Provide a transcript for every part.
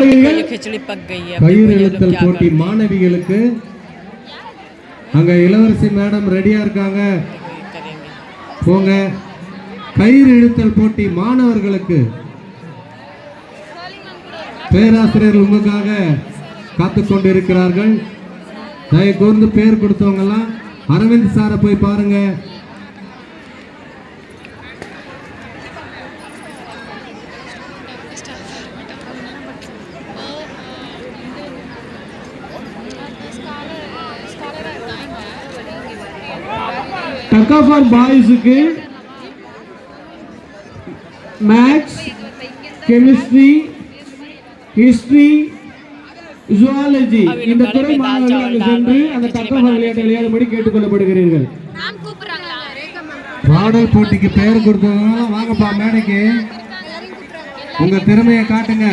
பாருங்கள். கயிறு இழுத்தல் போட்டி மாணவிகளுக்கு அங்க இளவரசி மேடம் ரெடியா இருக்காங்க. போங்க. கயிறு இழுத்தல் போட்டி மாணவர்களுக்கு பேராசிரியர் உங்களுக்காக காத்து கொண்டிருக்கிறார்கள். தயவு கூர்ந்து பேர் கொடுத்தவங்க எல்லாம் அரவிந்த் சாரை போய் பாருங்க. டக்கா ஃபார் பாய்ஸுக்கு மேத்ஸ், கெமிஸ்ட்ரி, ஹிஸ்டரி, ஜுவாலஜி இந்த துறை மாணவர்கள் சென்று அந்த டக்கா ஃபார் விளையாட்டை விளையாடும்படி கேட்டுக்கொள்ளப்படுகிறீர்கள். பாடல் போட்டிக்கு பெயர் கொடுத்தவங்க வாங்கப்பா மேடைக்கு, உங்க திறமையை காட்டுங்க.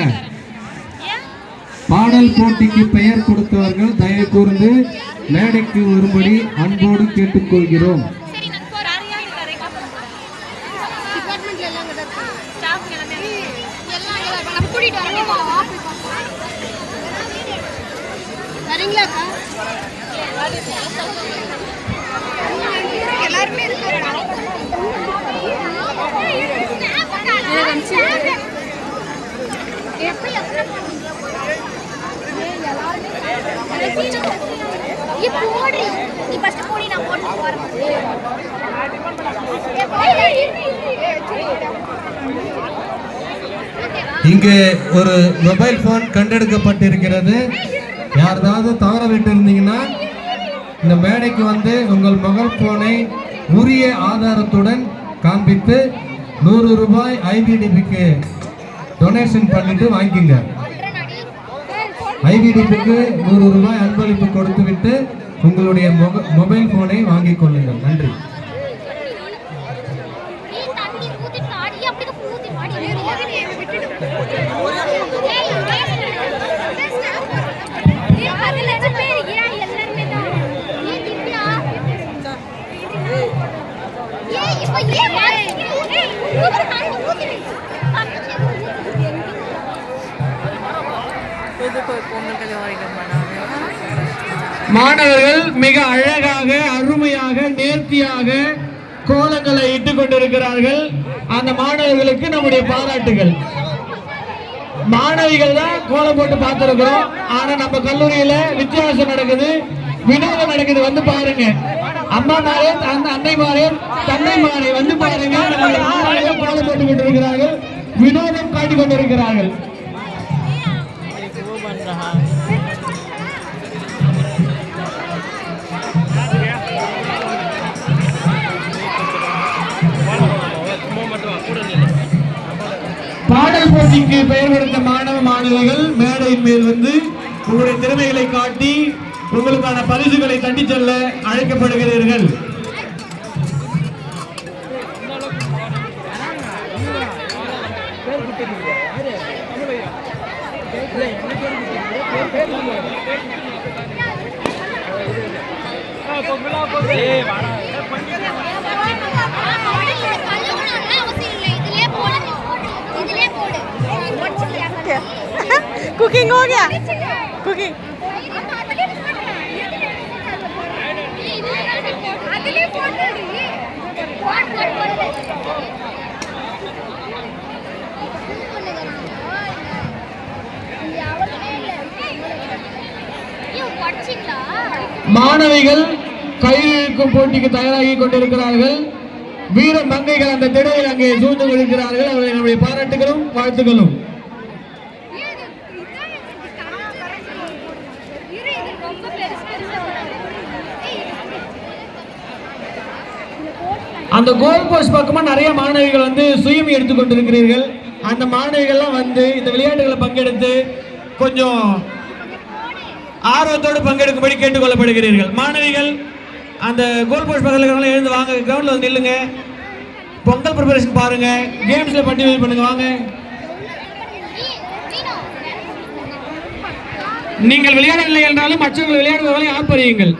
பாடல் போட்டிக்கு பெயர் கொடுத்தவர்கள் தயவு கூர்ந்து மேடைக்கு வரும்படி அன்போடு கேட்டுக்கொள்கிறோம். இங்கு ஒரு மொபைல் போன் கண்டெடுக்கப்பட்டிருக்கிறது. யாராவது தவற விட்டு இருந்தீங்கன்னா இந்த மேடைக்கு வந்து உங்கள் மொபைல் போனை உரிய ஆதாரத்துடன் காண்பித்து 100 ரூபாய் ஐபிடிபிக்கு டொனேஷன் பண்ணிட்டு வாங்கிக்கோங்க. ஐபிடிபிக்கு 100 ரூபாய் அன்பளிப்பு கொடுத்து விட்டு உங்களுடைய மொபைல் போனை வாங்கிக் கொள்ளுங்கள். நன்றி. மாணவர்கள் மிக அழகாக, அருமையாக, நேர்த்தியாக கோலங்களை இட்டுக் கொண்டிருக்கிறார்கள். அந்த மாணவர்களுக்கு நம்முடைய பாராட்டுகள். மாணவிகள் தான் கோலம் போட்டு பார்த்திருக்கிறோம். ஆனா நம்ம கல்லூரியில வித்தியாசம் நடக்குது, வினோதம் நடக்குது. வந்து பாருங்க. அம்மா மாரே, அன்னை மாரே, தன்னை மாரே வந்து பாருங்க. நம்முடைய மாணவர்கள் கோலம் போட்டு கொண்டிருக்கிறார்கள், வினோதம் காட்டிக் கொண்டிருக்கிறார்கள். பாடல் போட்டிக்கு பெயர் கொடுத்த மாணவ மாணவிகள் மேடையின் மேல் வந்து உங்களுடைய திறமைகளை காட்டி உங்களுக்கான பரிசுகளை தட்டி செல்ல அழைக்கப்படுகிறீர்கள். कुकिंग हो गया? कुकिंग மாணவிகள் கயிறு இழுக்கும் போட்டிக்கு தயாராகி கொண்டிருக்கிறார்கள். வீர மங்கைகள் அந்த திரையில் அங்கே சூழ்ந்து கொண்டிருக்கிறார்கள். அவர்களை நம்முடைய பாராட்டுகளும் வாழ்த்துக்களும். அந்த கோல் போஸ்ட் பக்கமா நிறைய மாணவிகள் வந்து சுயம் எடுத்துக்கொண்டிருக்கிறீர்கள். அந்த மாணவிகள்லாம் வந்து இந்த விளையாட்டுகளை பங்கெடுத்து கொஞ்சம் ஆர்வத்தோடு பங்கெடுக்கும்படி கேட்டுக்கொள்ளப்படுகிறீர்கள். மாணவிகள் அந்த கோல் போஸ்ட் பக்கத்தில் எழுந்து வாங்க, கிரவுண்டில் வந்து நில்லுங்க. பொங்கல் ப்ரிப்பரேஷன் பாருங்க, கேம்ஸ்ல பார்ட்டிசிபேட் பண்ணுங்க. வாங்க. நீங்கள் விளையாடவில்லை என்றாலும் மற்றவர்கள் விளையாடுவதை ஆர்ப்பரியுங்கள்.